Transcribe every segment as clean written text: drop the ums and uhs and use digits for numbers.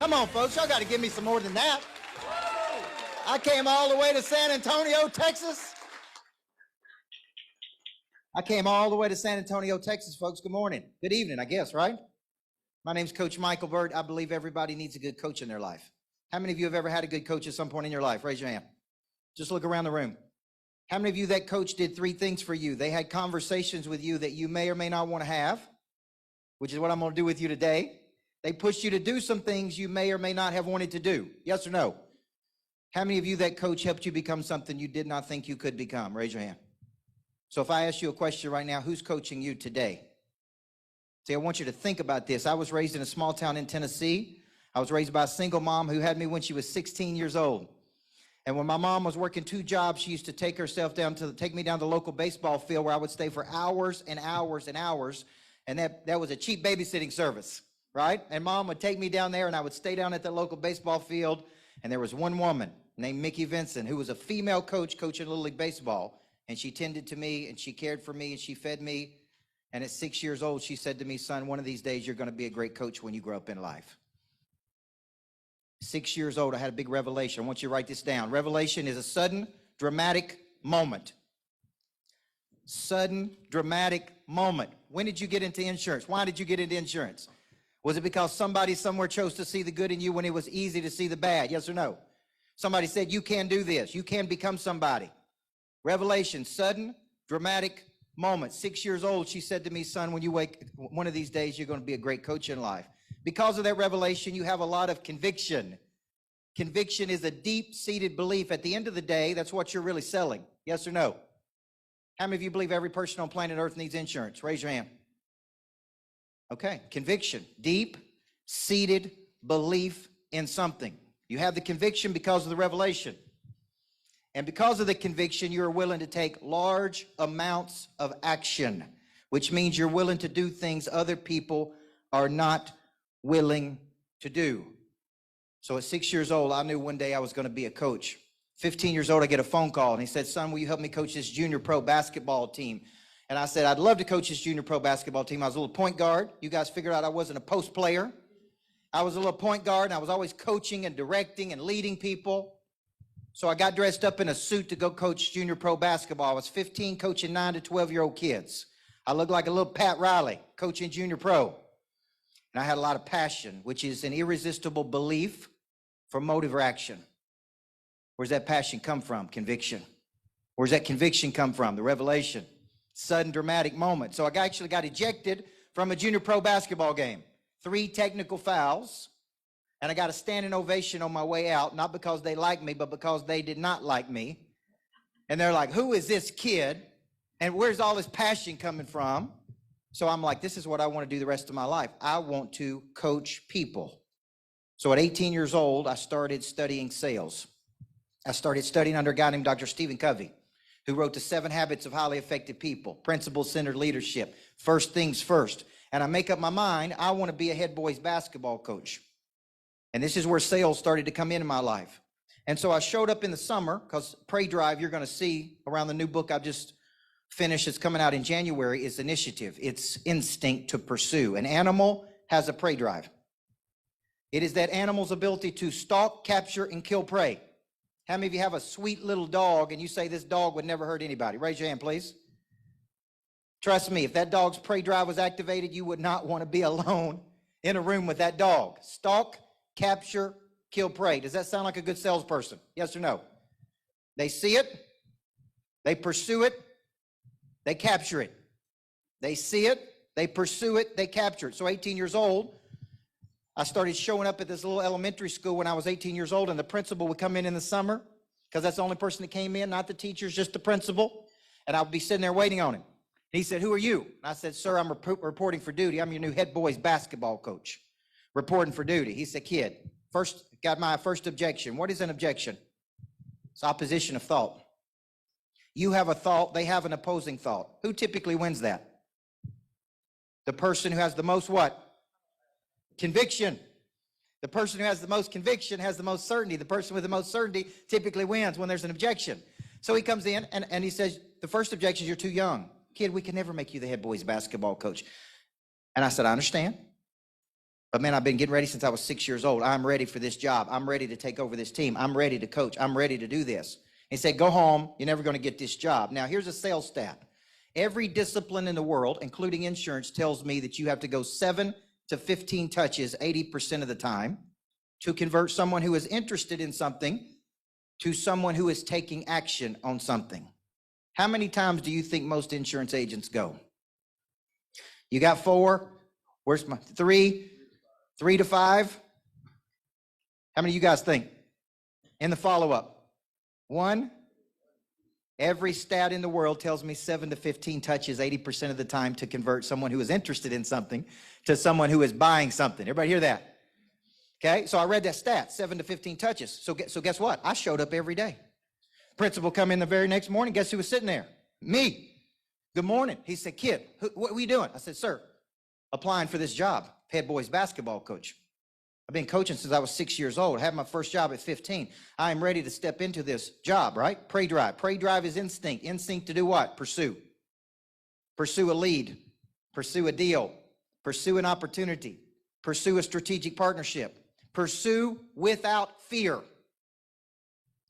Come on, folks. Y'all got to give me some more than that. I came all the way to San Antonio, Texas. Folks. Good morning. Good evening, I guess, right? My name's Coach Michael Burt. I believe everybody needs a good coach in their life. How many of you have ever had a good coach at some point in your life? Raise your hand. Just look around the room. How many of you that coach did three things for you? They had conversations with you that you may or may not want to have, which is what I'm going to do with you today. They pushed you to do some things you may or may not have wanted to do. Yes or no? How many of you that coach helped you become something you did not think you could become? Raise your hand. So if I ask you a question right now, who's coaching you today? See, I want you to think about this. I was raised in a small town in Tennessee. I was raised by a single mom who had me when she was 16 years old. And when my mom was working two jobs, she used to take me down to the local baseball field where I would stay for hours and hours and hours. And that was a cheap babysitting service, right? And mom would take me down there and I would stay down at the local baseball field. And there was one woman named Mickey Vincent who was a female coach coaching Little League Baseball. And she tended to me and she cared for me and she fed me. And at 6 years old, she said to me, son, one of these days you're going to be a great coach when you grow up in life. 6 years old, I had a big revelation. I want you to write this down. Revelation is a sudden, dramatic moment. Sudden, dramatic moment. When did you get into insurance? Why did you get into insurance? Was it because somebody somewhere chose to see the good in you when it was easy to see the bad? Yes or no? Somebody said, you can do this. You can become somebody. Revelation, sudden, dramatic moment. 6 years old, she said to me, son, when you wake, one of these days, you're going to be a great coach in life. Because of that revelation, you have a lot of conviction. Conviction is a deep-seated belief. At the end of the day, that's what you're really selling. Yes or no? How many of you believe every person on planet Earth needs insurance? Raise your hand. Okay, conviction. Deep-seated belief in something. You have the conviction because of the revelation. And because of the conviction, you're willing to take large amounts of action, which means you're willing to do things other people are not willing to do. So at 6 years old, I knew one day I was going to be a coach. 15 years old, I get a phone call, and he said, son, will you help me coach this junior pro basketball team? And I said, I'd love to coach this junior pro basketball team. I was a little point guard. You guys figured out I wasn't a post player. I was a little point guard, and I was always coaching and directing and leading people. So I got dressed up in a suit to go coach junior pro basketball. I was 15, coaching 9 to 12-year-old kids. I looked like a little Pat Riley, coaching junior pro. And I had a lot of passion, which is an irresistible belief for motive or action. Where's that passion come from? Conviction. Where's that conviction come from? The revelation. Sudden dramatic moment. So I actually got ejected from a junior pro basketball game. 3 technical fouls. And I got a standing ovation on my way out, not because they liked me, but because they did not like me. And they're like, who is this kid? And where's all this passion coming from? So I'm like, this is what I want to do the rest of my life. I want to coach people. So at 18 years old, I started studying sales. I started studying under a guy named Dr. Stephen Covey, who wrote the 7 Habits of Highly Effective People, Principle-Centered Leadership, First Things First. And I make up my mind, I want to be a head boys basketball coach. And this is where sales started to come into my life. And so I showed up in the summer, because Pray Drive, you're going to see around the new book I've just finished, it's coming out in January, is initiative. It's instinct to pursue. An animal has a prey drive. It is that animal's ability to stalk, capture, and kill prey. How many of you have a sweet little dog and you say this dog would never hurt anybody? Raise your hand, please. Trust me, if that dog's prey drive was activated, you would not want to be alone in a room with that dog. Stalk, capture, kill prey. Does that sound like a good salesperson? Yes or no? They see it, they pursue it, they capture it. They see it, they pursue it, they capture it. So 18 years old, I started showing up at this little elementary school when I was 18 years old, and the principal would come in the summer, because that's the only person that came in, not the teachers, just the principal, and I would be sitting there waiting on him. And he said, who are you? And I said, sir, I'm reporting for duty. I'm your new head boys basketball coach. Reporting for duty. He said, kid, got my first objection. What is an objection? It's opposition of thought. You have a thought, they have an opposing thought. Who typically wins that? The person who has the most what? Conviction. The person who has the most conviction has the most certainty. The person with the most certainty typically wins when there's an objection. So he comes in and he says, the first objection is you're too young. Kid, we can never make you the head boys basketball coach. And I said, I understand. But man, I've been getting ready since I was 6 years old. I'm ready for this job. I'm ready to take over this team. I'm ready to coach. I'm ready to do this. He said, go home. You're never going to get this job. Now, here's a sales stat. Every discipline in the world, including insurance, tells me that you have to go 7 to 15 touches 80% of the time to convert someone who is interested in something to someone who is taking action on something. How many times do you think most insurance agents go? You got 4. Where's my 3? 3 to 5? How many of you guys think? In the follow-up? 1? Every stat in the world tells me 7 to 15 touches 80% of the time to convert someone who is interested in something to someone who is buying something. Everybody hear that? Okay, so I read that stat, 7 to 15 touches. So guess what? I showed up every day. Principal come in the very next morning. Guess who was sitting there? Me. Good morning. He said, kid, what are you doing? I said, sir, applying for this job, head boys basketball coach. I've been coaching since I was 6 years old. I had my first job at 15. I am ready to step into this job, right? Prey drive. Prey drive is instinct. Instinct to do what? Pursue. Pursue a lead. Pursue a deal. Pursue an opportunity. Pursue a strategic partnership. Pursue without fear.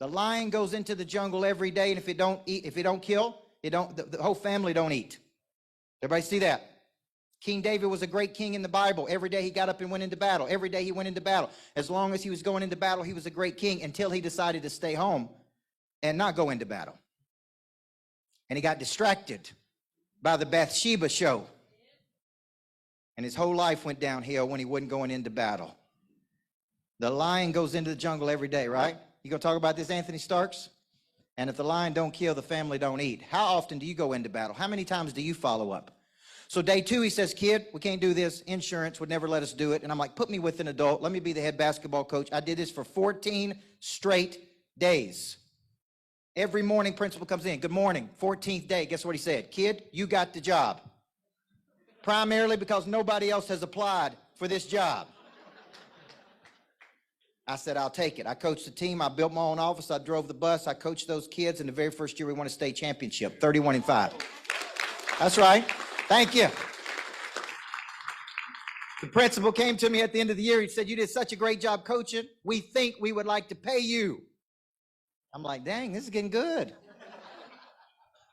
The lion goes into the jungle every day, and if it don't kill, the whole family don't eat. Everybody see that? King David was a great king in the Bible. Every day he got up and went into battle. Every day he went into battle. As long as he was going into battle, he was a great king until he decided to stay home and not go into battle. And he got distracted by the Bathsheba show. And his whole life went downhill when he wasn't going into battle. The lion goes into the jungle every day, right? You gonna talk about this, Anthony Starks? And if the lion don't kill, the family don't eat. How often do you go into battle? How many times do you follow up? So day 2, he says, kid, we can't do this. Insurance would never let us do it. And I'm like, put me with an adult. Let me be the head basketball coach. I did this for 14 straight days. Every morning, principal comes in. Good morning. 14th day. Guess what he said? Kid, you got the job. Primarily because nobody else has applied for this job. I said, I'll take it. I coached the team. I built my own office. I drove the bus. I coached those kids. And the very first year, we won a state championship, 31-5. That's right. Thank you. The principal came to me at the end of the year. He said, you did such a great job coaching. We think we would like to pay you. I'm like, dang, this is getting good.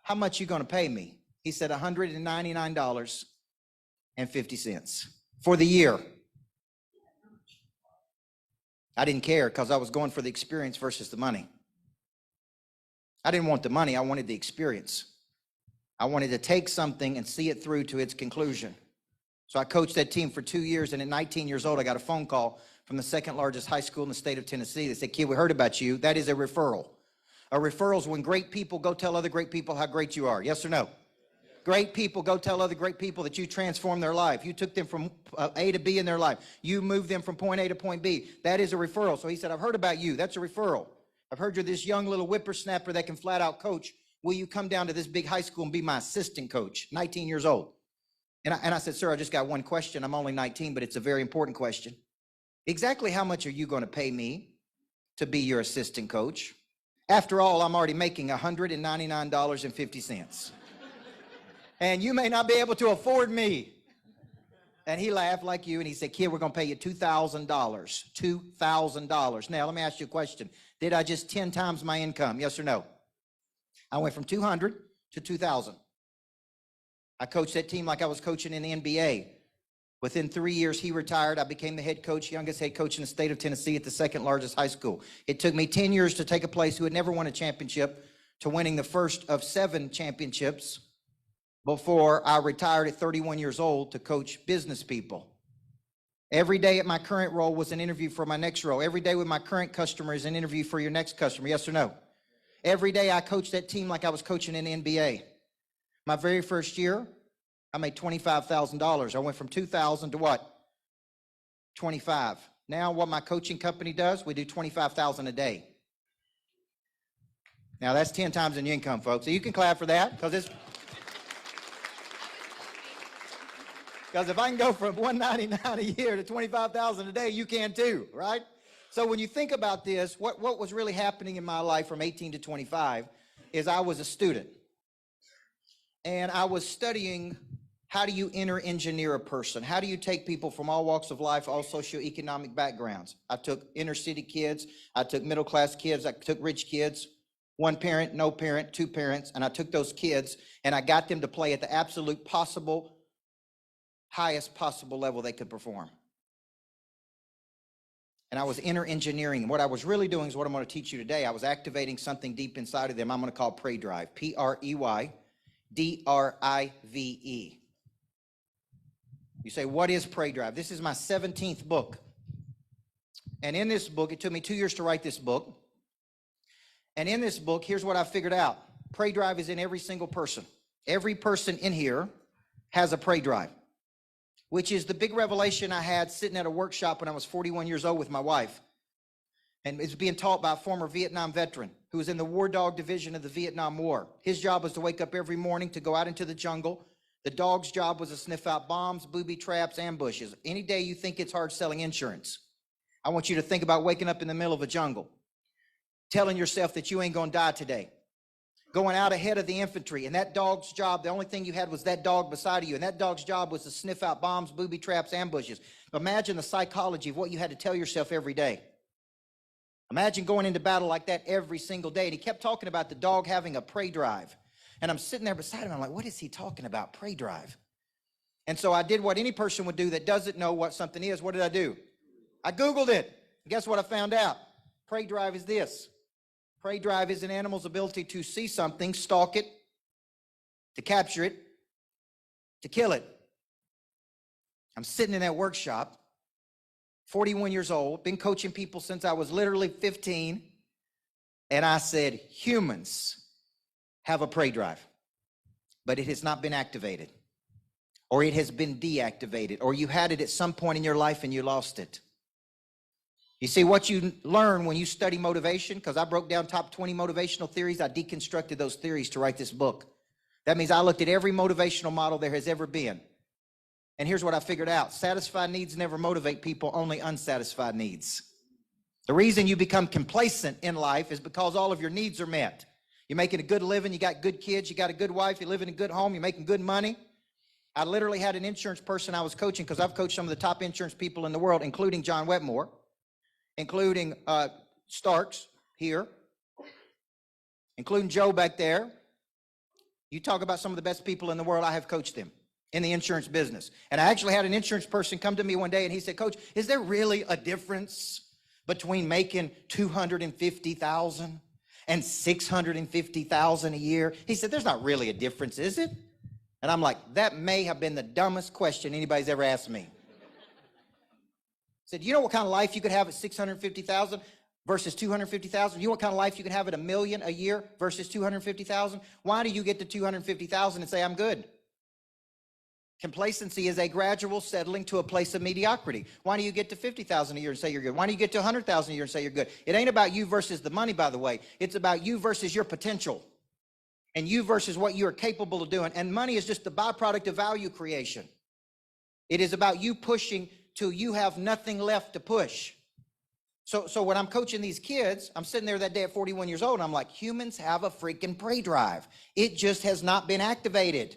How much you going to pay me? He said $199.50 for the year. I didn't care because I was going for the experience versus the money. I didn't want the money. I wanted the experience. I wanted to take something and see it through to its conclusion. So I coached that team for 2 years, and at 19 years old, I got a phone call from the second largest high school in the state of Tennessee. They said, kid, we heard about you. That is a referral. A referral is when great people go tell other great people how great you are. Yes or no? Great people go tell other great people that you transformed their life. You took them from A to B in their life. You moved them from point A to point B. That is a referral. So he said, I've heard about you. That's a referral. I've heard you're this young little whippersnapper that can flat out coach. Will you come down to this big high school and be my assistant coach? 19 years old. And I said, sir, I just got one question. I'm only 19, but it's a very important question. Exactly how much are you going to pay me to be your assistant coach? After all, I'm already making $199.50. And you may not be able to afford me. And he laughed like you, and he said, kid, we're going to pay you $2,000. $2,000. Now, let me ask you a question. Did I just 10 times my income? Yes or no? I went from 200 to 2,000. I coached that team like I was coaching in the NBA. Within 3 years, he retired. I became the head coach, youngest head coach in the state of Tennessee at the second largest high school. It took me 10 years to take a place who had never won a championship to winning the first of 7 championships before I retired at 31 years old to coach business people. Every day at my current role was an interview for my next role. Every day with my current customer is an interview for your next customer. Yes or no? Every day I coached that team like I was coaching in the NBA. My very first year, I made $25,000. I went from 2,000 to what? 25. Now what my coaching company does, we do 25,000 a day. Now that's 10 times in your income, folks. So you can clap for that because if I can go from $199 a year to $25,000 a day, you can too, right? So when you think about this, what was really happening in my life from 18 to 25 is I was a student. And I was studying How do you engineer a person? How do you take people from all walks of life, all socioeconomic backgrounds? I took inner city kids, I took middle class kids, I took rich kids, one parent, no parent, two parents, and I took those kids and I got them to play at the absolute possible, highest possible level they could perform. And I was engineering. What I was really doing is what I'm going to teach you today. I was activating something deep inside of them I'm going to call Pray Drive, P-R-E-Y-D-R-I-V-E. You say, what is Pray Drive? This is my 17th book. And in this book, it took me 2 years to write this book. And in this book, here's what I figured out. Pray Drive is in every single person. Every person in here has a Pray Drive, which is the big revelation I had sitting at a workshop when I was 41 years old with my wife. And it's being taught by a former Vietnam veteran who was in the War Dog Division of the Vietnam War. His job was to wake up every morning to go out into the jungle. The dog's job was to sniff out bombs, booby traps, ambushes. Any day you think it's hard selling insurance, I want you to think about waking up in the middle of a jungle, telling yourself that you ain't gonna die today, going out ahead of the infantry, and that dog's job, the only thing you had was that dog beside of you, and that dog's job was to sniff out bombs, booby traps, ambushes. Imagine the psychology of what you had to tell yourself every day. Imagine going into battle like that every single day. And he kept talking about the dog having a Pray Drive. And I'm sitting there beside him, I'm like, what is he talking about, Pray Drive? And so I did what any person would do that doesn't know what something is. What did I do? I Googled it. And guess what I found out? Pray Drive is this. Prey drive is an animal's ability to see something, stalk it, to capture it, to kill it. I'm sitting in that workshop, 41 years old, been coaching people since I was literally 15, and I said, humans have a prey drive, but it has not been activated, or it has been deactivated, or you had it at some point in your life and you lost it. You see, what you learn when you study motivation, because I broke down top 20 motivational theories, I deconstructed those theories to write this book. That means I looked at every motivational model there has ever been. And here's what I figured out. Satisfied needs never motivate people, only unsatisfied needs. The reason you become complacent in life is because all of your needs are met. You're making a good living, you got good kids, you got a good wife, you live in a good home, you're making good money. I literally had an insurance person I was coaching, because I've coached some of the top insurance people in the world, including John Wetmore, including Starks here, including Joe back there. You talk about some of the best people in the world, I have coached them in the insurance business. And I actually had an insurance person come to me one day and he said, Coach, is there really a difference between making $250,000 and $650,000 a year? He said, there's not really a difference, is it? And I'm like, that may have been the dumbest question anybody's ever asked me. Said, you know what kind of life you could have at $650,000 versus $250,000? You know what kind of life you could have at $1 million a year versus $250,000? Why do you get to $250,000 and say, I'm good? Complacency is a gradual settling to a place of mediocrity. Why do you get to $50,000 a year and say you're good? Why do you get to $100,000 a year and say you're good? It ain't about you versus the money, by the way. It's about you versus your potential, and you versus what you are capable of doing. And money is just the byproduct of value creation. It is about you pushing till you have nothing left to push. So when I'm coaching these kids, I'm sitting there that day at 41 years old, and I'm like, humans have a freaking prey drive. It just has not been activated.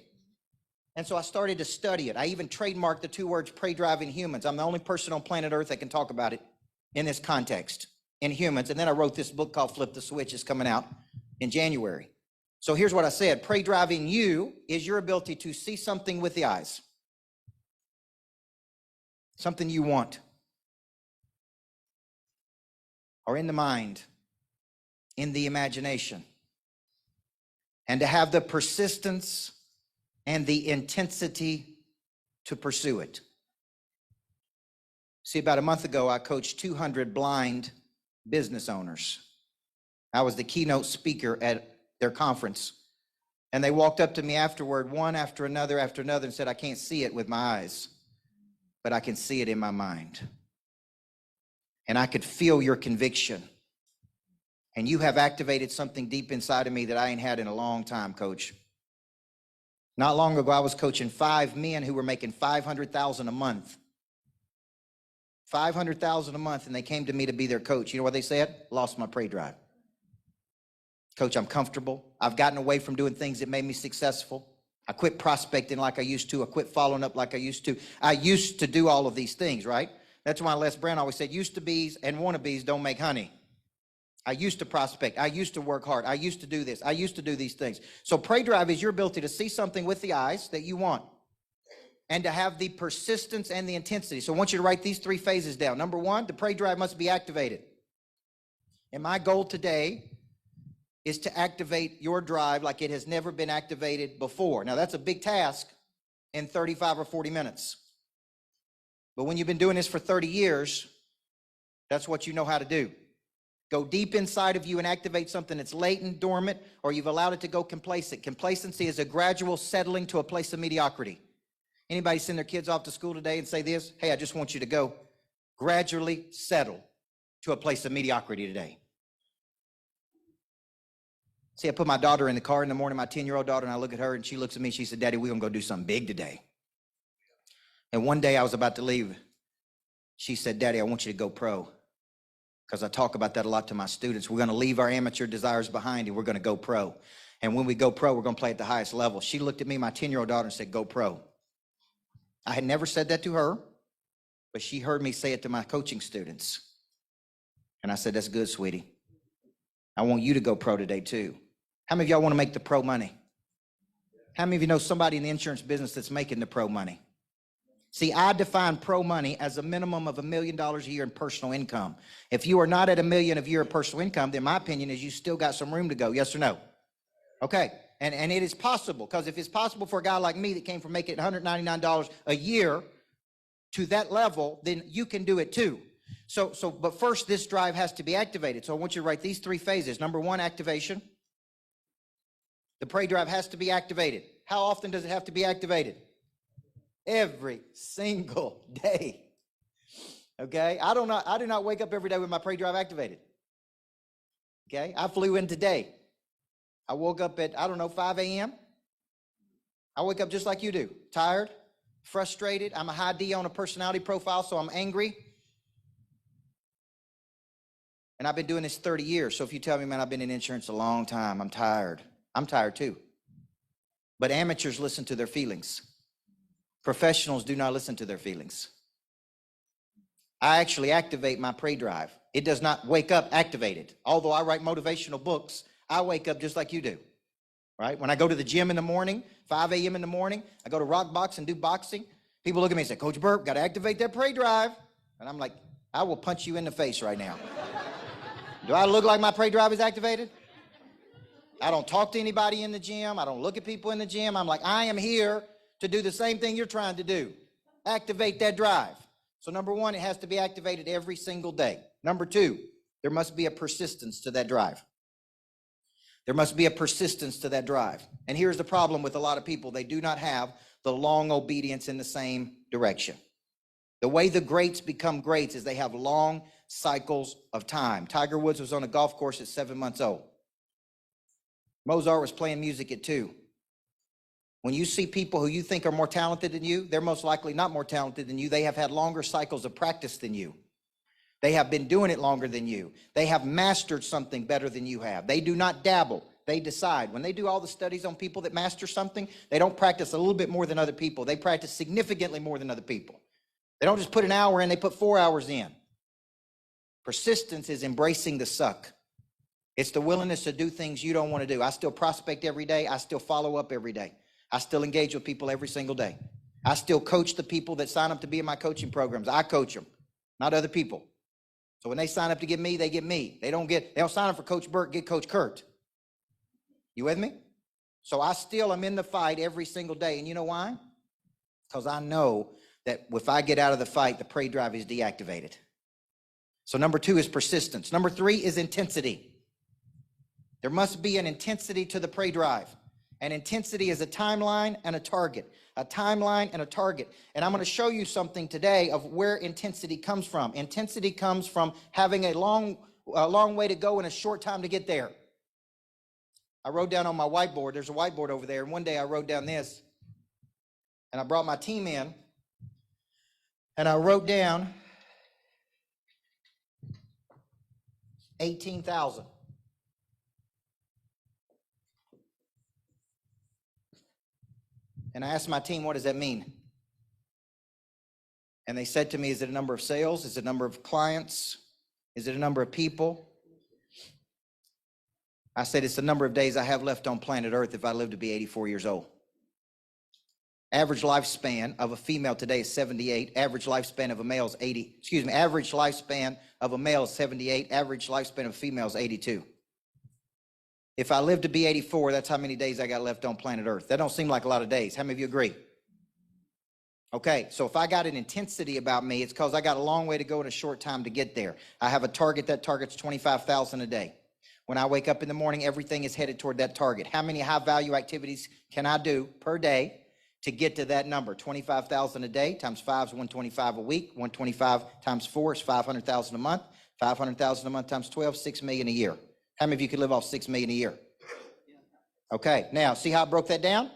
And so I started to study it. I even trademarked the two words prey drive in humans. I'm the only person on planet Earth that can talk about it in this context, in humans. And then I wrote this book called Flip the Switch. It's coming out in January. So here's what I said. Prey drive in you is your ability to see something with the eyes. Something you want, or in the mind, in the imagination, and to have the persistence and the intensity to pursue it. See, about a month ago, I coached 200 blind business owners. I was the keynote speaker at their conference, and they walked up to me afterward, one after another, and said, I can't see it with my eyes, but I can see it in my mind. And I could feel your conviction. And you have activated something deep inside of me that I ain't had in a long time, Coach. Not long ago, I was coaching 5 men who were making $500,000 a month. $500,000 a month, and they came to me to be their coach. You know what they said? Lost my prey drive. Coach, I'm comfortable. I've gotten away from doing things that made me successful. I quit prospecting like I used to. I quit following up like I used to. I used to do all of these things, right? That's why Les Brown always said, used to bees and wannabes don't make honey. I used to prospect. I used to work hard. I used to do this. I used to do these things. So prey drive is your ability to see something with the eyes that you want and to have the persistence and the intensity. So I want you to write these 3 phases down. Number 1, the prey drive must be activated. And my goal today is to activate your drive like it has never been activated before. Now, that's a big task in 35 or 40 minutes. But when you've been doing this for 30 years, that's what you know how to do. Go deep inside of you and activate something that's latent, dormant, or you've allowed it to go complacent. Complacency is a gradual settling to a place of mediocrity. Anybody send their kids off to school today and say this? Hey, I just want you to go gradually settle to a place of mediocrity today. See, I put my daughter in the car in the morning, my 10-year-old daughter, and I look at her, and she looks at me, she said, Daddy, we're going to go do something big today. And one day I was about to leave. She said, Daddy, I want you to go pro. Because I talk about that a lot to my students. We're going to leave our amateur desires behind, and we're going to go pro. And when we go pro, we're going to play at the highest level. She looked at me, my 10-year-old daughter, and said, go pro. I had never said that to her, but she heard me say it to my coaching students. And I said, that's good, sweetie. I want you to go pro today, too. How many of y'all want to make the pro money? How many of you know somebody in the insurance business that's making the pro money? See, I define pro money as a minimum of $1 million a year in personal income. If you are not at $1 million a year of personal income, then my opinion is you still got some room to go. Yes or no? Okay. And it is possible, because if it's possible for a guy like me that came from making $199 a year to that level, then you can do it too. But first, this drive has to be activated. So I want you to write these 3 phases. Number 1, activation. The prey drive has to be activated. How often does it have to be activated? Every single day. Okay? I do not wake up every day with my prey drive activated. Okay? I flew in today. I woke up at, 5 a.m. I wake up just like you do. Tired, frustrated. I'm a high D on a personality profile, so I'm angry. And I've been doing this 30 years. So if you tell me, man, I've been in insurance a long time, I'm tired. I'm tired too. But amateurs listen to their feelings. Professionals do not listen to their feelings. I actually activate my prey drive. It does not wake up activated. Although I write motivational books, I wake up just like you do, right? When I go to the gym in the morning, 5 a.m. in the morning, I go to rock box and do boxing. People look at me and say, Coach Burt, got to activate that prey drive. And I'm like, I will punch you in the face right now. Do I look like my prey drive is activated? I don't talk to anybody in the gym. I don't look at people in the gym. I'm like, I am here to do the same thing you're trying to do. Activate that drive. So number 1, it has to be activated every single day. Number 2, there must be a persistence to that drive. There must be a persistence to that drive. And here's the problem with a lot of people. They do not have the long obedience in the same direction. The way the greats become greats is they have long cycles of time. Tiger Woods was on a golf course at 7 months old. Mozart was playing music at 2. When you see people who you think are more talented than you, they're most likely not more talented than you. They have had longer cycles of practice than you. They have been doing it longer than you. They have mastered something better than you have. They do not dabble. They decide. When they do all the studies on people that master something, they don't practice a little bit more than other people. They practice significantly more than other people. They don't just put an hour in, they put 4 hours in. Persistence is embracing the suck. It's the willingness to do things you don't want to do. I still prospect every day. I still follow up every day. I still engage with people every single day. I still coach the people that sign up to be in my coaching programs. I coach them, not other people. So when they sign up to get me, they get me. They don't sign up for Coach Burt, get Coach Kurt. You with me? So I still am in the fight every single day. And you know why? Because I know that if I get out of the fight, the prey drive is deactivated. So number 2 is persistence. Number 3 is intensity. There must be an intensity to the prey drive. And intensity is a timeline and a target. A timeline and a target. And I'm going to show you something today of where intensity comes from. Intensity comes from having a long way to go and a short time to get there. I wrote down on my whiteboard, there's a whiteboard over there, and one day I wrote down this, and I brought my team in, and I wrote down 18,000. And I asked my team, what does that mean? And they said to me, is it a number of sales? Is it a number of clients? Is it a number of people? I said, it's the number of days I have left on planet Earth if I live to be 84 years old. Average lifespan of a female today is 78. Average lifespan of a male is 80. Excuse me, average lifespan of a male is 78. Average lifespan of a female is 82. If I live to be 84, that's how many days I got left on planet Earth. That don't seem like a lot of days. How many of you agree? Okay, so if I got an intensity about me, it's because I got a long way to go in a short time to get there. I have a target. That target's 25,000 a day. When I wake up in the morning, everything is headed toward that target. How many high-value activities can I do per day to get to that number? 25,000 a day times 5 is 125 a week. 125 times 4 is 500,000 a month. 500,000 a month times 12, 6 million a year. How many of you could live off 6 million a year? Okay, now see how I broke that down?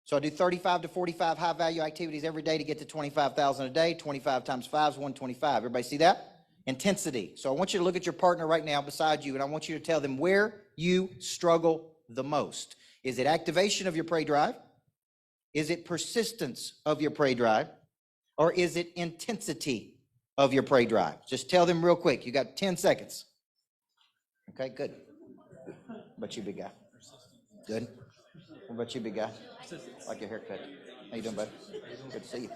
So I do 35 to 45 high-value activities every day to get to 25,000 a day. 25 times 5 is 125. Everybody see that? Intensity. So I want you to look at your partner right now beside you, and I want you to tell them where you struggle the most. Is it activation of your prey drive? Is it persistence of your prey drive? Or is it intensity of your prey drive? Just tell them real quick. You got 10 seconds. Okay, good. What about you, big guy? Good. What about you, big guy? Like your haircut. How you doing, bud? Good to see you.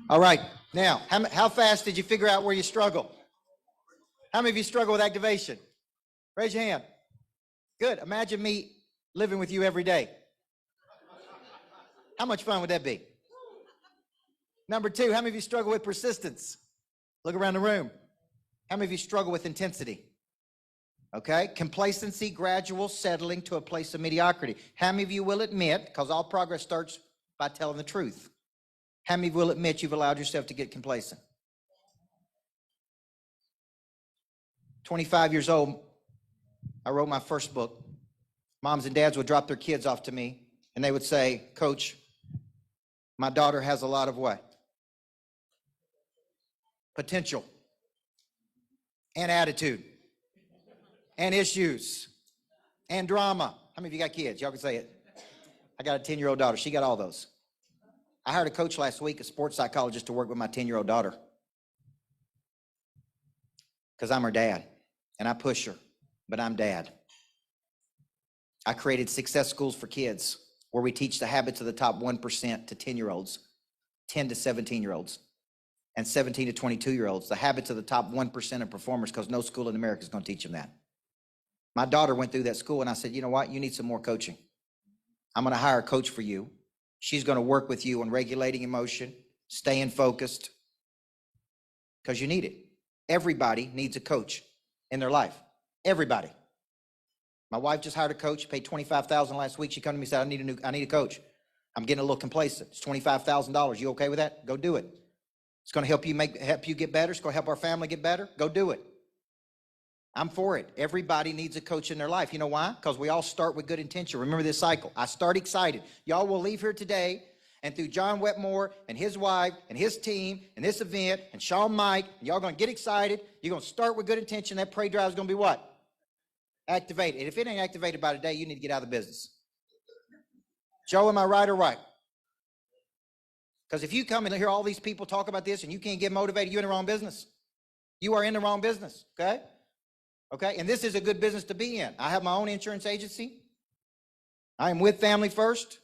All right. Now, how fast did you figure out where you struggle? How many of you struggle with activation? Raise your hand. Good. Imagine me living with you every day. How much fun would that be? Number two, how many of you struggle with persistence? Look around the room. How many of you struggle with intensity? Okay. Complacency, gradual settling to a place of mediocrity. How many of you will admit, because all progress starts by telling the truth, how many will admit you've allowed yourself to get complacent? 25 years old, I wrote my first book. Moms and dads would drop their kids off to me, and they would say, Coach, my daughter has a lot of what? Potential and attitude and issues and drama. How many of you got kids? Y'all can say it. I got a 10-year-old daughter. She got all those. I hired a coach last week, a sports psychologist, to work with my 10-year-old daughter because I'm her dad, and I push her, but I'm dad. I created success schools for kids where we teach the habits of the top 1% to 10-year-olds, 10 to 17-year-olds, and 17 to 22-year-olds, the habits of the top 1% of performers, because no school in America is going to teach them that. My daughter went through that school, and I said, you know what? You need some more coaching. I'm going to hire a coach for you. She's going to work with you on regulating emotion, staying focused, because you need it. Everybody needs a coach in their life. Everybody. My wife just hired a coach, paid $25,000 last week. She came to me and said, I need a coach. I'm getting a little complacent. It's $25,000. You okay with that? Go do it. It's going to help you get better. It's going to help our family get better. Go do it. I'm for it. Everybody needs a coach in their life. You know why? Because we all start with good intention. Remember this cycle. I start excited. Y'all will leave here today, and through John Wetmore and his wife and his team and this event and Sean Mike, and y'all going to get excited. You're going to start with good intention. That prey drive is going to be what? Activated. And if it ain't activated by today, you need to get out of the business. Joe, am I right or right? Because if you come and hear all these people talk about this and you can't get motivated, you're in the wrong business. You are in the wrong business, okay? Okay, and this is a good business to be in. I have my own insurance agency. I am with Family First.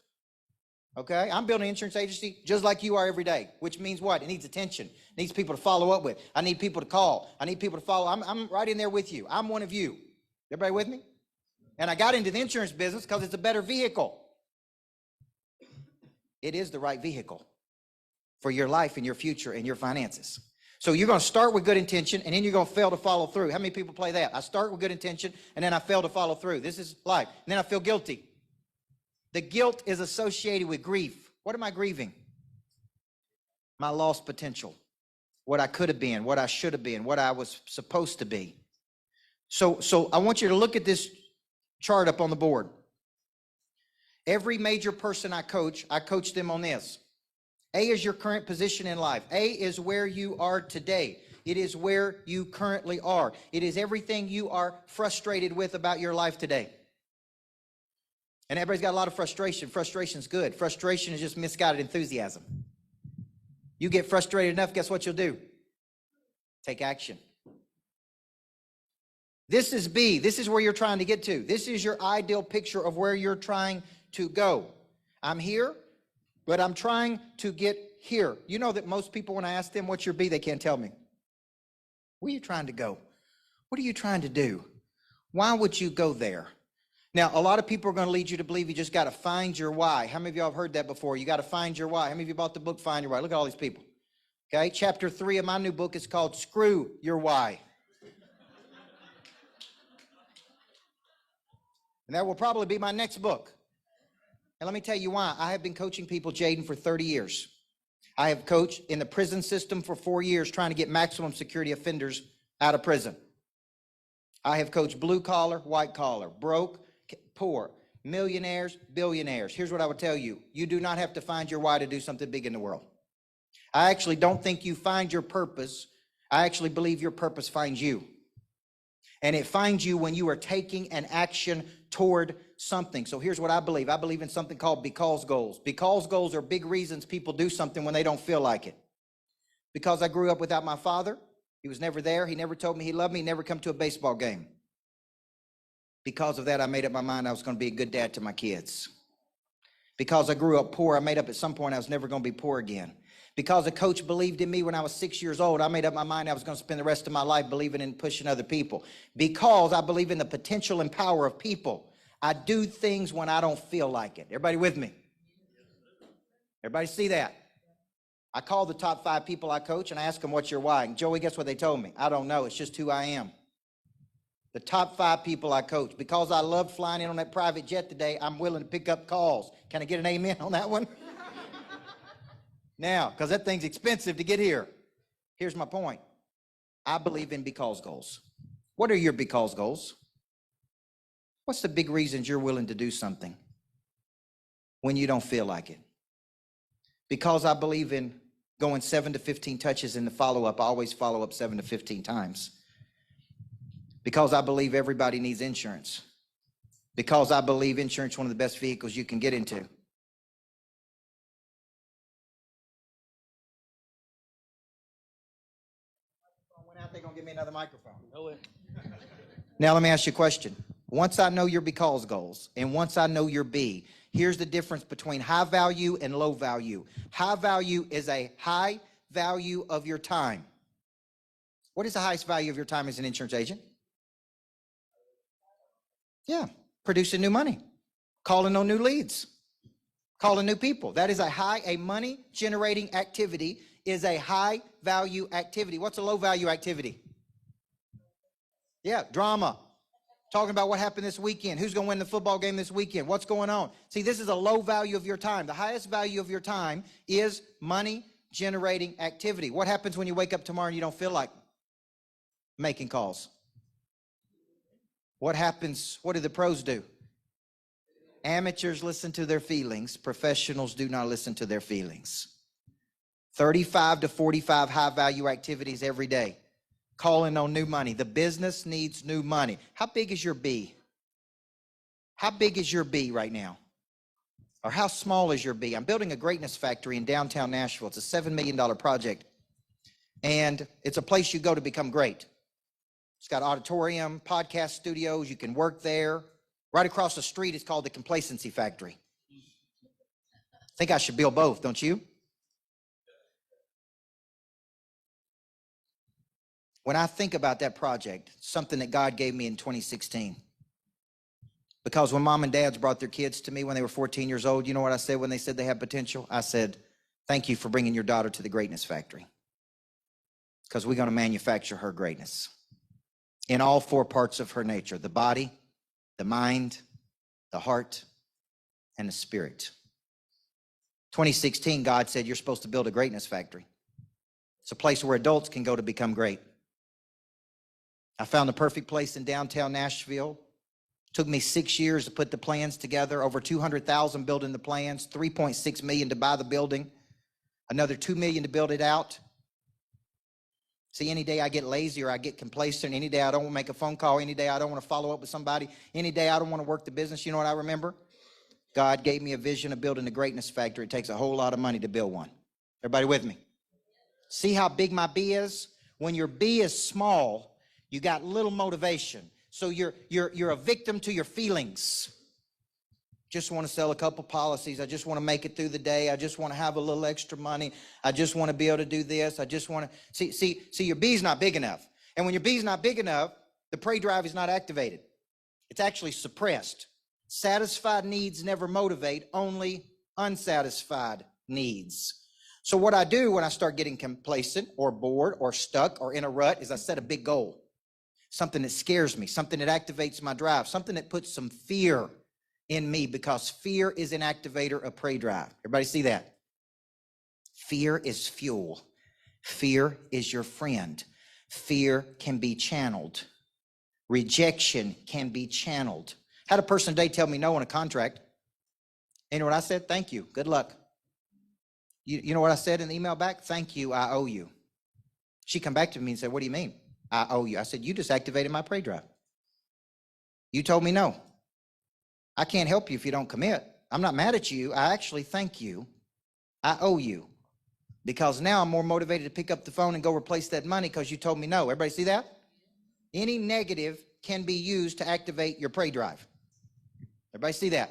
Okay, I'm building an insurance agency just like you are every day, which means what? It needs attention. It needs people to follow up with. I need people to call. I need people to follow. I'm right in there with you. I'm one of you. Everybody with me? And I got into the insurance business because it's a better vehicle. It is the right vehicle for your life and your future and your finances. So you're going to start with good intention, and then you're going to fail to follow through. How many people play that? I start with good intention, and then I fail to follow through. This is life. And then I feel guilty. The guilt is associated with grief. What am I grieving? My lost potential. What I could have been, what I should have been, what I was supposed to be. So I want you to look at this chart up on the board. Every major person I coach them on this. A is your current position in life. A is where you are today. It is where you currently are. It is everything you are frustrated with about your life today. And everybody's got a lot of frustration. Frustration's good. Frustration is just misguided enthusiasm. You get frustrated enough, guess what you'll do? Take action. This is B. This is where you're trying to get to. This is your ideal picture of where you're trying to go. I'm here, but I'm trying to get here. You know that most people, when I ask them what's your B, they can't tell me. Where are you trying to go? What are you trying to do? Why would you go there? Now, a lot of people are going to lead you to believe you just got to find your why. How many of y'all have heard that before? You got to find your why. How many of you bought the book, Find Your Why? Look at all these people. Okay, chapter 3 of my new book is called Screw Your Why. And that will probably be my next book. And let me tell you why. I have been coaching people, Jaden, for 30 years. I have coached in the prison system for 4 years trying to get maximum security offenders out of prison. I have coached blue collar, white collar, broke, poor, millionaires, billionaires. Here's what I would tell you. You do not have to find your why to do something big in the world. I actually don't think you find your purpose. I actually believe your purpose finds you. And it finds you when you are taking an action toward something. So here's what I believe. I believe in something called because goals. Because goals are big reasons people do something when they don't feel like it. Because I grew up without my father. He was never there. He never told me he loved me. He never come to a baseball game. Because of that, I made up my mind I was going to be a good dad to my kids. Because I grew up poor, I made up at some point I was never going to be poor again. Because a coach believed in me when I was 6 years old, I made up my mind I was going to spend the rest of my life believing in pushing other people. Because I believe in the potential and power of people, I do things when I don't feel like it. Everybody with me? Everybody see that? I call the top 5 people I coach and I ask them, what's your why? And Joey, guess what they told me? I don't know. It's just who I am. The top 5 people I coach. Because I loved flying in on that private jet today, I'm willing to pick up calls. Can I get an amen on that one? Now, because that thing's expensive to get here. Here's my point. I believe in because goals. What are your because goals? What's the big reasons you're willing to do something when you don't feel like it? Because I believe in going 7 to 15 touches in the follow-up. I always follow up 7 to 15 times. Because I believe everybody needs insurance. Because I believe insurance is one of the best vehicles you can get into. They're going to give me another microphone. Now let me ask you a question. Once I know your because goals and once I know your B, here's the difference between high value and low value. High value is a high value of your time. What is the highest value of your time as an insurance agent? Yeah, producing new money, calling on new leads, calling new people. That is a money generating activity is a high value activity. What's a low value activity? Yeah, drama. Talking about what happened this weekend. Who's going to win the football game this weekend? What's going on? See, this is a low value of your time. The highest value of your time is money generating activity. What happens when you wake up tomorrow and you don't feel like making calls? What happens? What do the pros do? Amateurs listen to their feelings. Professionals do not listen to their feelings. 35 to 45 high-value activities every day. Calling on new money. The business needs new money. How big is your B? How big is your B right now? Or how small is your B? I'm building a greatness factory in downtown Nashville. It's a $7 million project. And it's a place you go to become great. It's got auditorium, podcast studios. You can work there. Right across the street is called the Complacency Factory. I think I should build both, don't you? When I think about that project, something that God gave me in 2016, because when mom and dads brought their kids to me when they were 14 years old, you know what I said when they said they had potential? I said, thank you for bringing your daughter to the greatness factory, because we're going to manufacture her greatness in all 4 parts of her nature: the body, the mind, the heart, and the spirit. 2016, God said, you're supposed to build a greatness factory. It's a place where adults can go to become great. I found the perfect place in downtown Nashville. Took me 6 years to put the plans together, over $200,000 building the plans, $3.6 million to buy the building, another $2 million to build it out. See, any day I get lazy or I get complacent, any day I don't want to make a phone call, any day I don't want to follow up with somebody, any day I don't want to work the business, you know what I remember? God gave me a vision of building a greatness factory. It takes a whole lot of money to build one. Everybody with me? See how big my B is? When your B is small, you got little motivation. So you're a victim to your feelings. Just want to sell a couple policies. I just want to make it through the day. I just want to have a little extra money. I just want to be able to do this. I just want to see your B's not big enough. And when your B's not big enough, the prey drive is not activated. It's actually suppressed. Satisfied needs never motivate, only unsatisfied needs. So what I do when I start getting complacent or bored or stuck or in a rut is I set a big goal. Something that scares me, something that activates my drive, something that puts some fear in me, because fear is an activator of prey drive. Everybody see that? Fear is fuel. Fear is your friend. Fear can be channeled. Rejection can be channeled. Had a person today tell me no on a contract. You know what I said? Thank you. Good luck. You know what I said in the email back? Thank you. I owe you. She come back to me and said, what do you mean? I owe you. I said, you just activated my prey drive. You told me no. I can't help you if you don't commit. I'm not mad at you. I actually thank you. I owe you. Because now I'm more motivated to pick up the phone and go replace that money because you told me no. Everybody see that? Any negative can be used to activate your prey drive. Everybody see that?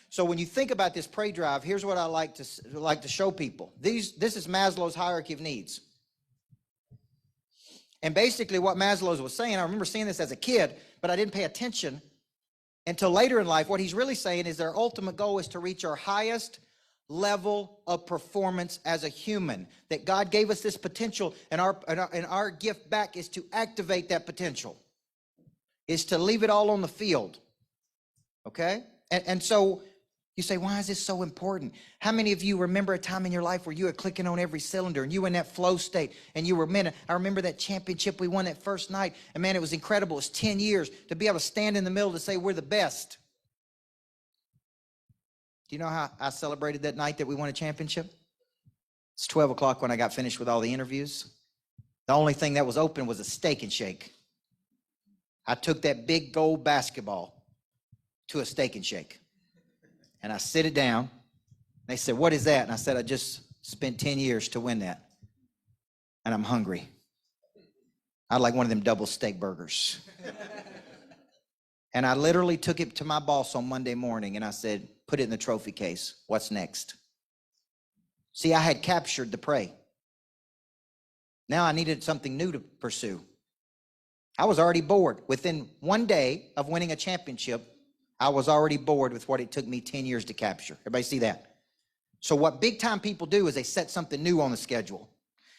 So when you think about this prey drive, here's what I like to show people. This is Maslow's hierarchy of needs. And basically what Maslow was saying, I remember seeing this as a kid, but I didn't pay attention until later in life. What he's really saying is their ultimate goal is to reach our highest level of performance as a human. That God gave us this potential, and our gift back is to activate that potential. Is to leave it all on the field. Okay? And so you say, why is this so important? How many of you remember a time in your life where you were clicking on every cylinder and you were in that flow state and you were, man, I remember that championship we won that first night, and man, it was incredible. It was 10 years to be able to stand in the middle to say we're the best. Do you know how I celebrated that night that we won a championship? It's 12 o'clock when I got finished with all the interviews. The only thing that was open was a Steak and Shake. I took that big gold basketball to a Steak and Shake. And I sit it down. They said, what is that? And I said, I just spent 10 years to win that. And I'm hungry. I'd like one of them double steak burgers. And I literally took it to my boss on Monday morning and I said, put it in the trophy case. What's next? See, I had captured the prey. Now I needed something new to pursue. I was already bored. Within one day of winning a championship, I was already bored with what it took me 10 years to capture. Everybody see that? So what big time people do is they set something new on the schedule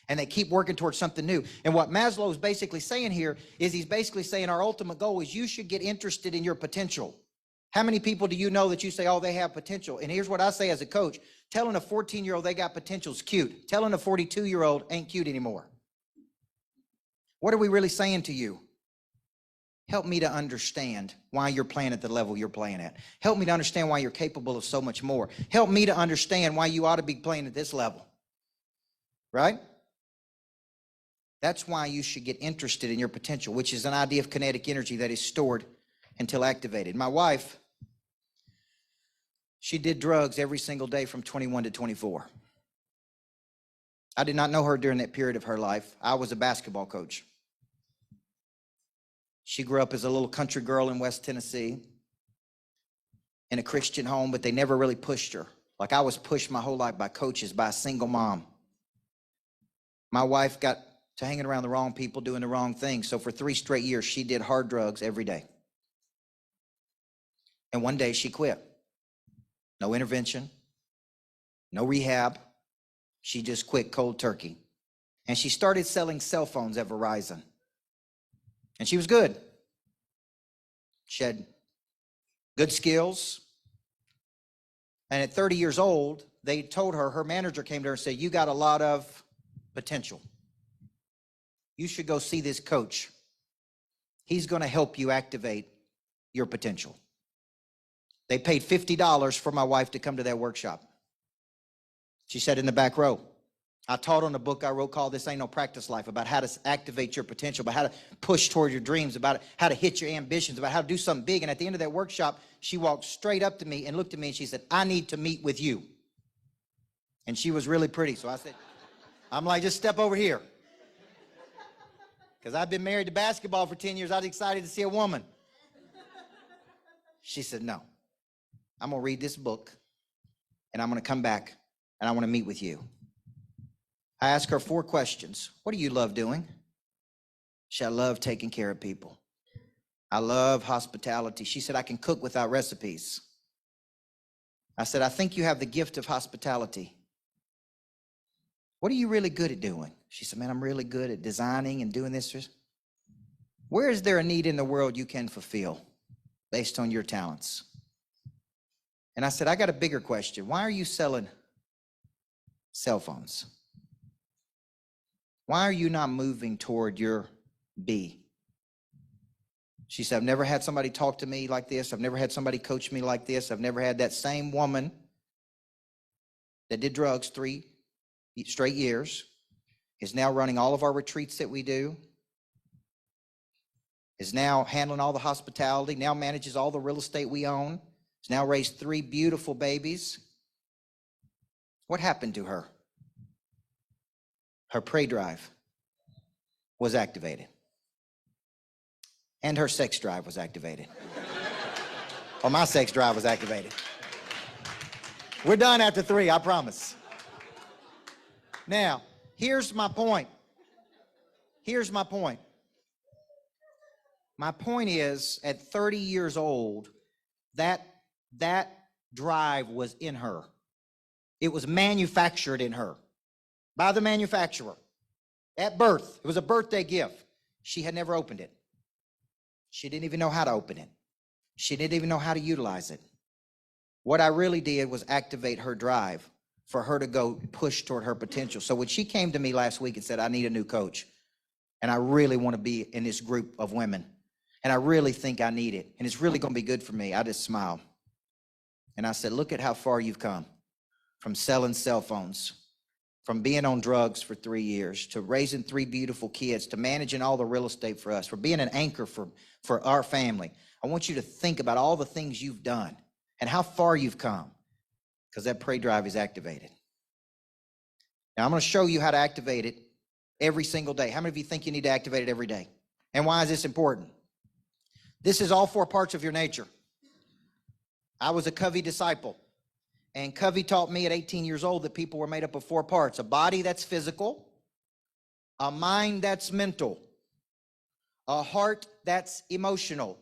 and they keep working towards something new. And what Maslow is basically saying here is he's basically saying our ultimate goal is you should get interested in your potential. How many people do you know that you say, oh, they have potential? And here's what I say as a coach. Telling a 14-year-old they got potential is cute. Telling a 42-year-old ain't cute anymore. What are we really saying to you? Help me to understand why you're playing at the level you're playing at. Help me to understand why you're capable of so much more. Help me to understand why you ought to be playing at this level. Right? That's why you should get interested in your potential, which is an idea of kinetic energy that is stored until activated. My wife, she did drugs every single day from 21 to 24. I did not know her during that period of her life. I was a basketball coach. She grew up as a little country girl in West Tennessee in a Christian home, but they never really pushed her. Like I was pushed my whole life by coaches, by a single mom. My wife got to hanging around the wrong people, doing the wrong things. So for 3 straight years, she did hard drugs every day. And one day she quit. No intervention, no rehab. She just quit cold turkey. And she started selling cell phones at Verizon. And she was good. She had good skills. And at 30 years old, they told her, her manager came to her and said, you got a lot of potential. You should go see this coach. He's going to help you activate your potential. They paid $50 for my wife to come to that workshop. She sat in the back row. I taught on a book I wrote called This Ain't No Practice Life, about how to activate your potential, about how to push toward your dreams, about how to hit your ambitions, about how to do something big. And at the end of that workshop, she walked straight up to me and looked at me and she said, I need to meet with you. And she was really pretty. So I said, I'm like, just step over here. Because I've been married to basketball for 10 years. I was excited to see a woman. She said, no, I'm going to read this book and I'm going to come back and I want to meet with you. I asked her 4 questions. What do you love doing? She said, I love taking care of people. I love hospitality. She said, I can cook without recipes. I said, I think you have the gift of hospitality. What are you really good at doing? She said, man, I'm really good at designing and doing this. Where is there a need in the world you can fulfill based on your talents? And I said, I got a bigger question. Why are you selling cell phones? Why are you not moving toward your B? She said, I've never had somebody talk to me like this. I've never had somebody coach me like this. I've never had that same woman that did drugs 3 straight years, is now running all of our retreats that we do, is now handling all the hospitality, now manages all the real estate we own, has now raised 3 beautiful babies. What happened to her? Her prey drive was activated. And her sex drive was activated. Or my sex drive was activated. We're done after 3, I promise. Now, here's my point. Here's my point. My point is, at 30 years old, that drive was in her. It was manufactured in her by the manufacturer at birth. It was a birthday gift. She had never opened it. She didn't even know how to open it. She didn't even know how to utilize it. What I really did was activate her drive for her to go push toward her potential. So when she came to me last week and said, I need a new coach, and I really want to be in this group of women, and I really think I need it, and it's really going to be good for me, I just smiled. And I said, look at how far you've come from selling cell phones, from being on drugs for 3 years, to raising 3 beautiful kids, to managing all the real estate for us, for being an anchor for our family. I want you to think about all the things you've done and how far you've come, because that prey drive is activated. Now, I'm going to show you how to activate it every single day. How many of you think you need to activate it every day? And why is this important? This is all 4 parts of your nature. I was a Covey disciple, and Covey taught me at 18 years old that people were made up of 4 parts: a body that's physical, a mind that's mental, a heart that's emotional,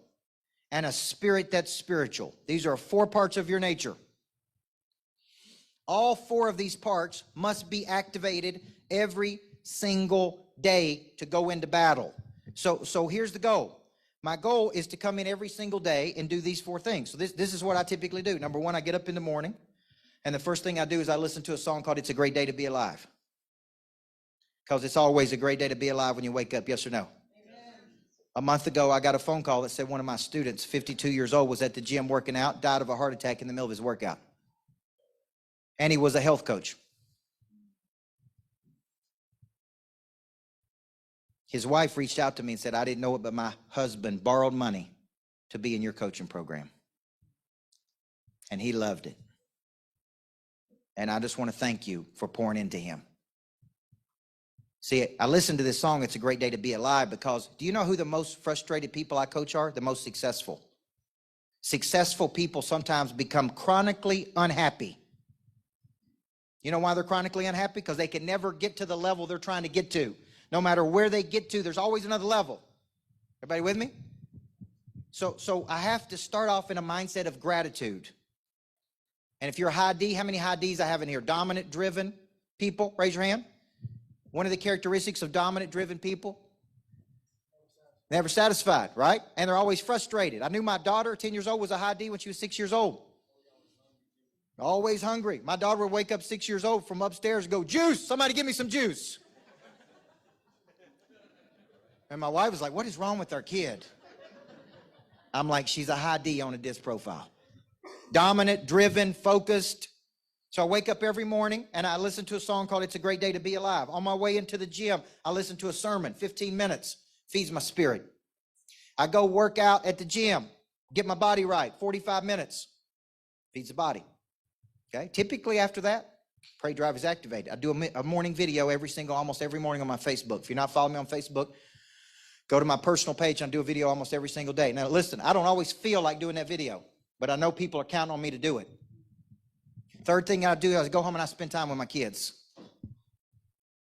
and a spirit that's spiritual. These are 4 parts of your nature. All 4 of these parts must be activated every single day to go into battle. So here's the goal. My goal is to come in every single day and do these 4 things. So this is what I typically do. Number 1, I get up in the morning, and the first thing I do is I listen to a song called It's a Great Day to Be Alive. Because it's always a great day to be alive when you wake up, yes or no? Amen. A month ago, I got a phone call that said one of my students, 52 years old, was at the gym working out, died of a heart attack in the middle of his workout. And he was a health coach. His wife reached out to me and said, I didn't know it, but my husband borrowed money to be in your coaching program. And he loved it. And I just want to thank you for pouring into him. See, I listened to this song, It's a Great Day to Be Alive, because do you know who the most frustrated people I coach are? The most successful. Successful people sometimes become chronically unhappy. You know why they're chronically unhappy? Because they can never get to the level they're trying to get to. No matter where they get to, there's always another level. Everybody with me? So I have to start off in a mindset of gratitude. And if you're a high D, how many high Ds I have in here? Dominant, driven people, raise your hand. One of the characteristics of dominant, driven people, never satisfied, right? And they're always frustrated. I knew my daughter, 10 years old, was a high D when she was 6 years old. Always hungry. My daughter would wake up 6 years old from upstairs and go, juice, somebody give me some juice. And my wife was like, what is wrong with our kid? I'm like, she's a high D on a disc profile. Dominant, driven, focused. So I wake up every morning and I listen to a song called It's a Great Day to Be Alive. On my way into the gym, I listen to a sermon, 15 minutes, feeds my spirit. I go work out at the gym, get my body right, 45 minutes, feeds the body. Okay, typically after that, Pray Drive is activated. I do a morning video almost every morning on my Facebook. If you're not following me on Facebook, go to my personal page and I do a video almost every single day. Now listen, I don't always feel like doing that video, but I know people are counting on me to do it. Third thing I do is I go home and I spend time with my kids.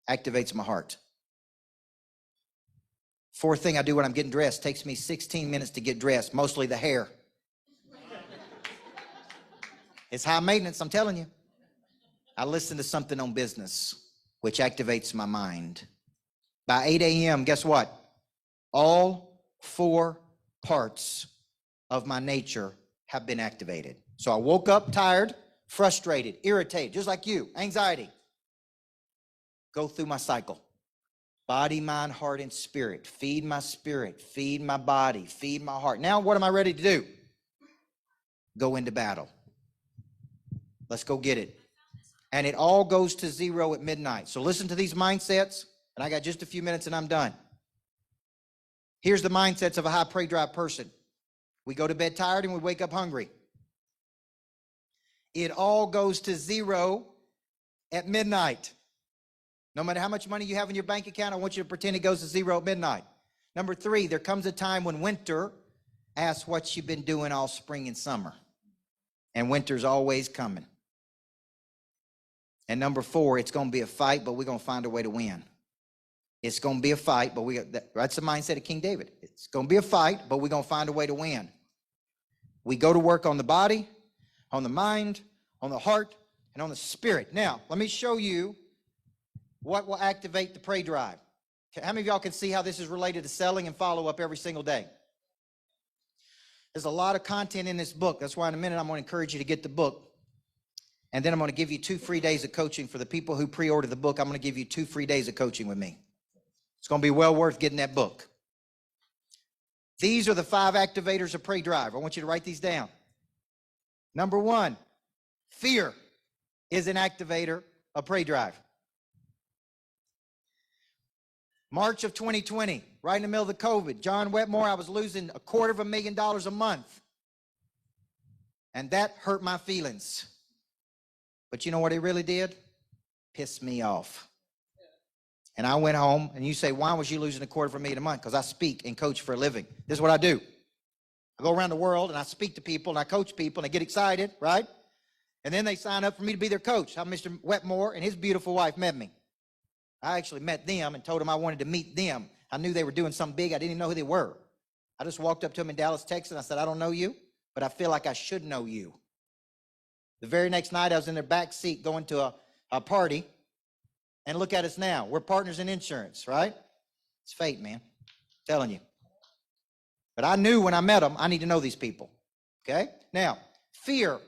Activates my heart. Fourth thing I do when I'm getting dressed, takes me 16 minutes to get dressed, mostly the hair. It's high maintenance, I'm telling you. I listen to something on business, which activates my mind. By 8 a.m., guess what? All 4 parts of my nature have been activated. So I woke up tired, frustrated, irritated, just like you, anxiety. Go through my cycle. Body, mind, heart, and spirit. Feed my spirit, feed my body, feed my heart. Now what am I ready to do? Go into battle. Let's go get it. And it all goes to 0 at midnight. So listen to these mindsets, and I got just a few minutes and I'm done. Here's the mindsets of a high Pray Drive person. We go to bed tired and we wake up hungry. It all goes to 0 at midnight. No matter how much money you have in your bank account, I want you to pretend it goes to 0 at midnight. Number 3, there comes a time when winter asks what you've been doing all spring and summer. And winter's always coming. And number 4, it's going to be a fight, but we're going to find a way to win. It's going to be a fight, but that's the mindset of King David. It's going to be a fight, but we're going to find a way to win. We go to work on the body, on the mind, on the heart, and on the spirit. Now, let me show you what will activate the Pray Drive. How many of y'all can see how this is related to selling and follow-up every single day? There's a lot of content in this book. That's why in a minute I'm going to encourage you to get the book. And then I'm going to give you 2 free days of coaching. For the people who pre-order the book, I'm going to give you 2 free days of coaching with me. It's going to be well worth getting that book. These are the 5 activators of Pray Drive. I want you to write these down. Number 1, fear is an activator of Pray Drive. March of 2020, right in the middle of the COVID, John Wetmore, I was losing $250,000 a month. And that hurt my feelings. But you know what it really did? Pissed me off. And I went home, and you say, why was you losing $250,000 a month? Because I speak and coach for a living. This is what I do. I go around the world, and I speak to people, and I coach people, and they get excited, right? And then they sign up for me to be their coach. How Mr. Wetmore and his beautiful wife met me. I actually met them and told them I wanted to meet them. I knew they were doing something big. I didn't even know who they were. I just walked up to them in Dallas, Texas, and I said, I don't know you, but I feel like I should know you. The very next night, I was in their back seat going to a party, and look at us now. We're partners in insurance, right? It's fate, man. I'm telling you. But I knew when I met them, I need to know these people, okay? Now, fear.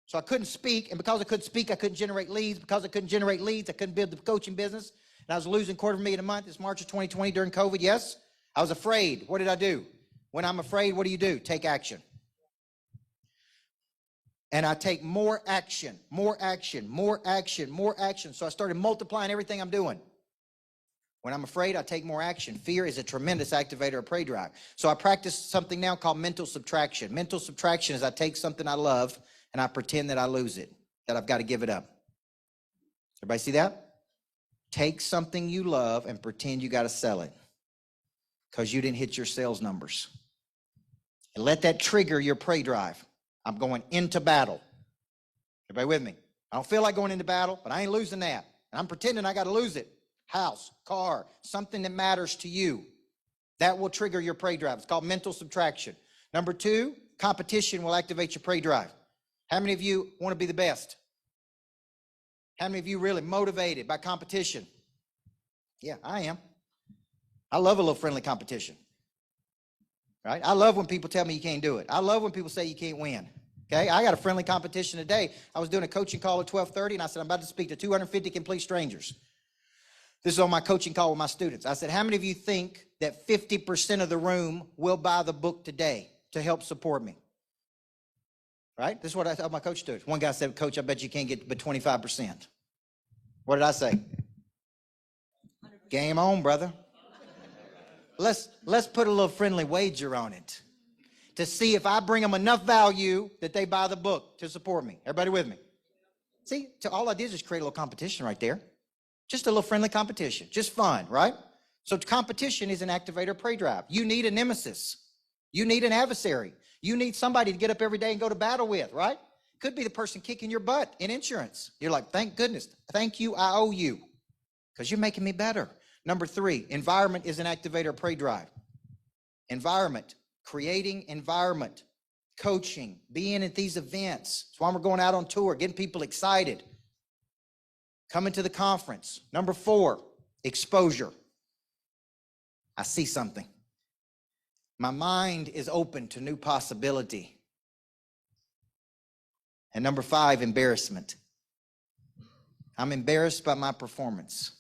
So I couldn't speak, and because I couldn't speak, I couldn't generate leads. Because I couldn't generate leads, I couldn't build the coaching business, and I was losing $250,000 a month. It's March of 2020 during COVID, yes? I was afraid. What did I do? When I'm afraid, what do? Take action. And I take more action, more action, more action, more action. So I started multiplying everything I'm doing. When I'm afraid, I take more action. Fear is a tremendous activator of Pray Drive. So I practice something now called mental subtraction. Mental subtraction is I take something I love and I pretend that I lose it, that I've got to give it up. Everybody see that? Take something you love and pretend you got to sell it because you didn't hit your sales numbers. And let that trigger your Pray Drive. I'm going into battle. Everybody with me? I don't feel like going into battle, but I ain't losing that. And I'm pretending I got to lose it. House, car, something that matters to you. That will trigger your Pray Drive. It's called mental subtraction. Number 2, competition will activate your Pray Drive. How many of you want to be the best? How many of you really motivated by competition? Yeah, I am. I love a little friendly competition. Right? I love when people tell me you can't do it. I love when people say you can't win. Okay? I got a friendly competition today. I was doing a coaching call at 12:30, and I said, I'm about to speak to 250 complete strangers. This is on my coaching call with my students. I said, how many of you think that 50% of the room will buy the book today to help support me? Right? This is what I tell my coach students. One guy said, Coach, I bet you can't get but 25%. What did I say? Game on, brother. Let's put a little friendly wager on it to see if I bring them enough value that they buy the book to support me. Everybody with me? See, all I did is just create a little competition right there. Just a little friendly competition. Just fun, right? So competition is an activator prey drive. You need a nemesis. You need an adversary. You need somebody to get up every day and go to battle with, right? Could be the person kicking your butt in insurance. You're like, thank goodness. Thank you, I owe you. Because you're making me better. Number 3, environment is an activator prey drive. Environment, creating environment, coaching, being at these events. That's why we're going out on tour, getting people excited. Coming to the conference. Number 4, exposure. I see something. My mind is open to new possibility. And number 5, embarrassment. I'm embarrassed by my performance.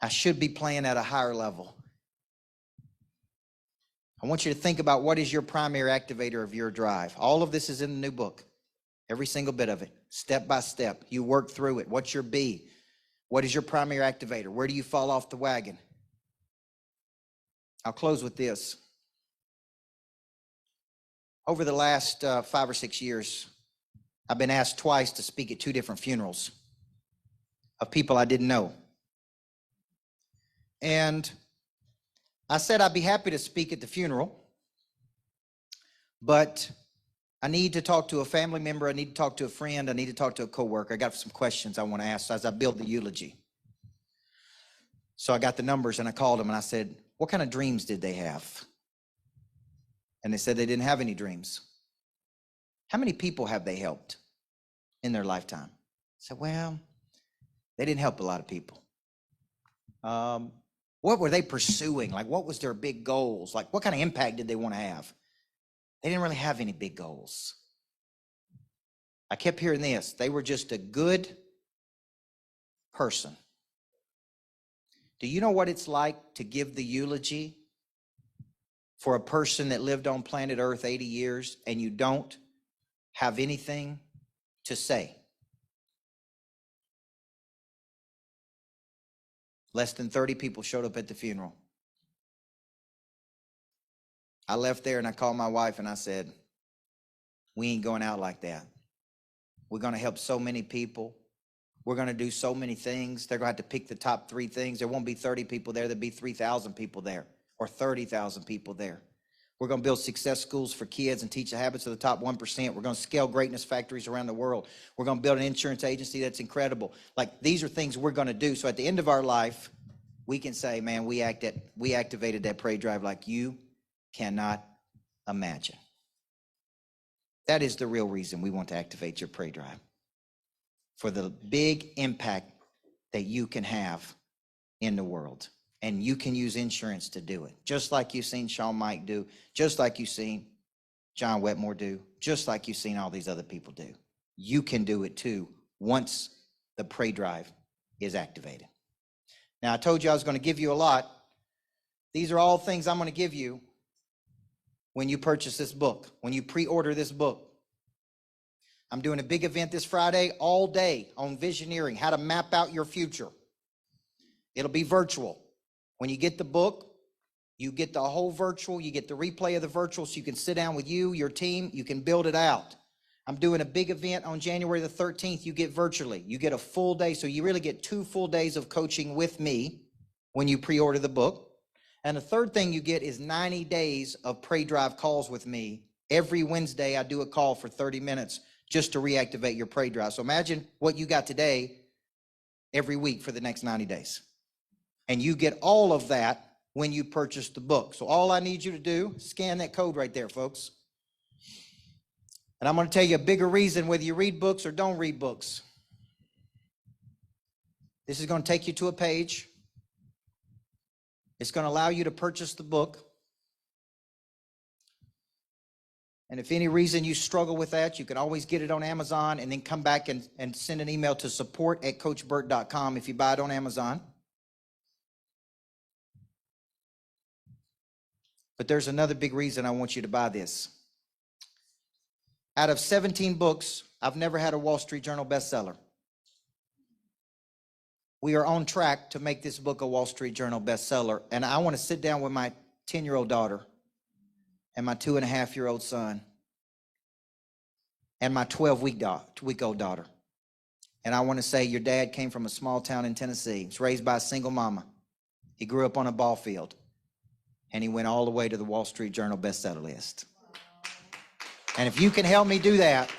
I should be playing at a higher level. I want you to think about what is your primary activator of your drive. All of this is in the new book. Every single bit of it, step by step. You work through it. What's your B? What is your primary activator? Where do you fall off the wagon? I'll close with this. Over the last 5 or 6 years, I've been asked twice to speak at 2 different funerals of people I didn't know. And I said I'd be happy to speak at the funeral, but I need to talk to a family member. I need to talk to a friend. I need to talk to a coworker. I got some questions I want to ask as I build the eulogy. So I got the numbers and I called them and I said, what kind of dreams did they have? And they said they didn't have any dreams. How many people have they helped in their lifetime? I said, well, they didn't help a lot of people. What were they pursuing? Like, what was their big goals? Like, what kind of impact did they want to have? They didn't really have any big goals. I kept hearing this. They were just a good person. Do you know what it's like to give the eulogy for a person that lived on planet Earth 80 years and you don't have anything to say? Less than 30 people showed up at the funeral. I left there and I called my wife and I said, we ain't going out like that. We're going to help so many people. We're going to do so many things. They're going to have to pick the top 3 things. There won't be 30 people there. There'll be 3,000 people there or 30,000 people there. We're going to build success schools for kids and teach the habits of the top 1%. We're going to scale greatness factories around the world. We're going to build an insurance agency that's incredible. Like, these are things we're going to do. So at the end of our life, we can say, man, we activated that prey drive like you cannot imagine. That is the real reason we want to activate your prey drive. For the big impact that you can have in the world. And you can use insurance to do it. Just like you've seen Shawn Mike do. Just like you've seen John Wetmore do. Just like you've seen all these other people do. You can do it too once the prey drive is activated. Now, I told you I was going to give you a lot. These are all things I'm going to give you when you purchase this book, when you pre-order this book. I'm doing a big event this Friday all day on visioneering, how to map out your future. It'll be virtual. When you get the book, you get the whole virtual, you get the replay of the virtual so you can sit down with you, your team, you can build it out. I'm doing a big event on January the 13th. You get virtually. You get a full day, so you really get 2 full days of coaching with me when you pre-order the book. And the third thing you get is 90 days of Prey Drive calls with me. Every Wednesday, I do a call for 30 minutes just to reactivate your Prey Drive. So imagine what you got today every week for the next 90 days. And you get all of that when you purchase the book. So all I need you to do, scan that code right there, folks. And I'm going to tell you a bigger reason whether you read books or don't read books. This is going to take you to a page. It's going to allow you to purchase the book. And if any reason you struggle with that, you can always get it on Amazon and then come back and send an email to support@coachburt.com if you buy it on Amazon. But there's another big reason I want you to buy this. Out of 17 books, I've never had a Wall Street Journal bestseller. We are on track to make this book a Wall Street Journal bestseller. And I want to sit down with my 10-year-old daughter and my 2.5-year-old son and my 12-week-old daughter. And I want to say, your dad came from a small town in Tennessee. He was raised by a single mama. He grew up on a ball field. And he went all the way to the Wall Street Journal bestseller list. And if you can help me do that,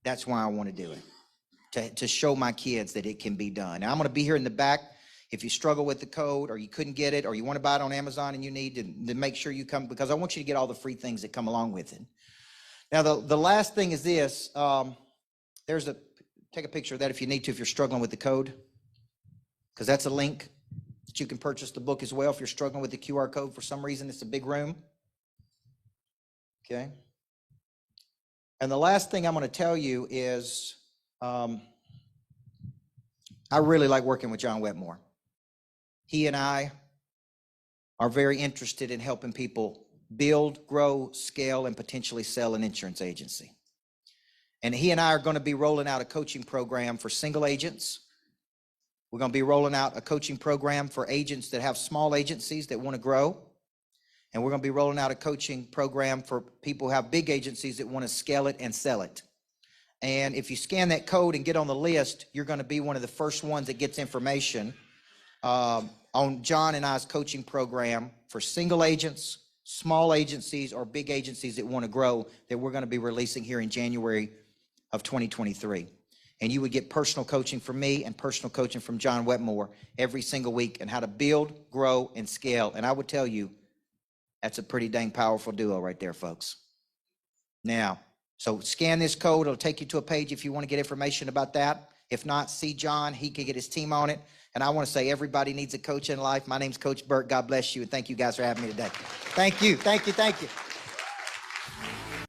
that's why I want to do it, to show my kids that it can be done. Now, I'm going to be here in the back. If you struggle with the code or you couldn't get it or you want to buy it on Amazon and you need to make sure you come, because I want you to get all the free things that come along with it. Now, the last thing is this. Take a picture of that if you need to, if you're struggling with the code, because that's a link that you can purchase the book as well if you're struggling with the QR code for some reason. It's a big room. Okay. And the last thing I'm going to tell you is I really like working with John Wetmore. He and I are very interested in helping people build, grow, scale, and potentially sell an insurance agency. And he and I are going to be rolling out a coaching program for single agents. We're going to be rolling out a coaching program for agents that have small agencies that want to grow. And we're going to be rolling out a coaching program for people who have big agencies that want to scale it and sell it. And if you scan that code and get on the list, you're going to be one of the first ones that gets information on John and I's coaching program for single agents, small agencies, or big agencies that want to grow, that we're going to be releasing here in January of 2023. And you would get personal coaching from me and personal coaching from John Wetmore every single week on how to build, grow, and scale. And I would tell you, that's a pretty dang powerful duo right there, folks. Now, so scan this code. It'll take you to a page if you want to get information about that. If not, see John. He can get his team on it. And I want to say everybody needs a coach in life. My name's Coach Burt. God bless you. And thank you guys for having me today. Thank you. Thank you. Thank you.